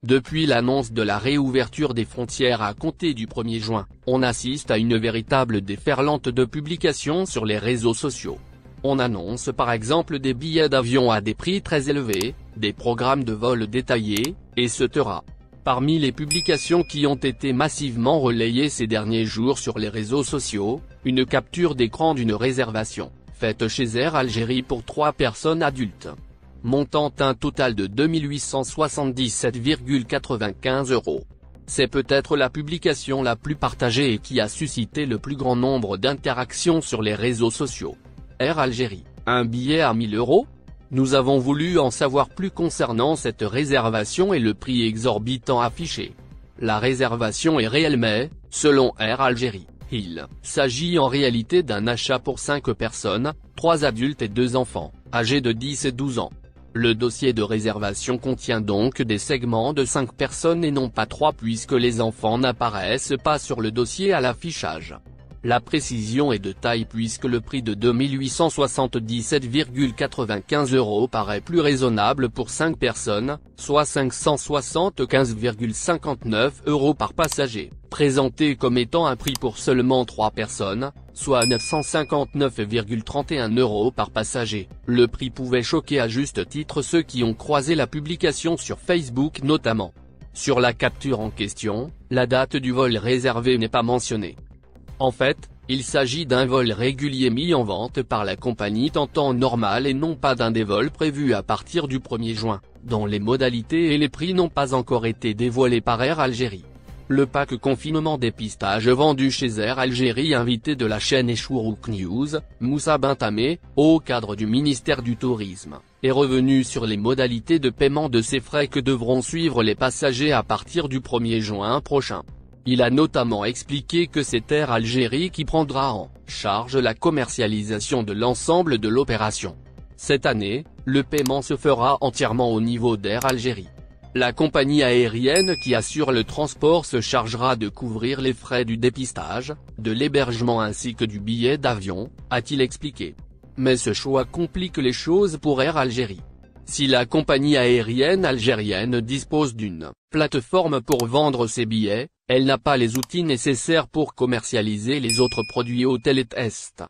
Depuis l'annonce de la réouverture des frontières à compter du 1er juin, on assiste à une véritable déferlante de publications sur les réseaux sociaux. On annonce par exemple des billets d'avion à des prix très élevés, des programmes de vol détaillés, etc. Parmi les publications qui ont été massivement relayées ces derniers jours sur les réseaux sociaux, une capture d'écran d'une réservation, faite chez Air Algérie pour 3 personnes adultes, montant un total de 2 877,95 €. C'est peut-être la publication la plus partagée et qui a suscité le plus grand nombre d'interactions sur les réseaux sociaux. Air Algérie, un billet à 1 000 €? Nous avons voulu en savoir plus concernant cette réservation et le prix exorbitant affiché. La réservation est réelle mais, selon Air Algérie, il s'agit en réalité d'un achat pour 5 personnes, 3 adultes et 2 enfants, âgés de 10 et 12 ans. Le dossier de réservation contient donc des segments de 5 personnes et non pas 3 puisque les enfants n'apparaissent pas sur le dossier à l'affichage. La précision est de taille puisque le prix de 2 877,95 € paraît plus raisonnable pour 5 personnes, soit 575,59 € par passager, présenté comme étant un prix pour seulement 3 personnes, soit 959,31 € par passager. Le prix pouvait choquer à juste titre ceux qui ont croisé la publication sur Facebook notamment. Sur la capture en question, la date du vol réservé n'est pas mentionnée. En fait, il s'agit d'un vol régulier mis en vente par la compagnie Temps normal et non pas d'un des vols prévus à partir du 1er juin, dont les modalités et les prix n'ont pas encore été dévoilés par Air Algérie. Le pack confinement dépistage vendu chez Air Algérie, invité de la chaîne Eshourouk News, Moussa Bentamé, au cadre du ministère du Tourisme, est revenu sur les modalités de paiement de ces frais que devront suivre les passagers à partir du 1er juin prochain. Il a notamment expliqué que c'est Air Algérie qui prendra en charge la commercialisation de l'ensemble de l'opération. Cette année, le paiement se fera entièrement au niveau d'Air Algérie. La compagnie aérienne qui assure le transport se chargera de couvrir les frais du dépistage, de l'hébergement ainsi que du billet d'avion, a-t-il expliqué. Mais ce choix complique les choses pour Air Algérie. Si la compagnie aérienne algérienne dispose d'une plateforme pour vendre ses billets, elle n'a pas les outils nécessaires pour commercialiser les autres produits hôtels et tests.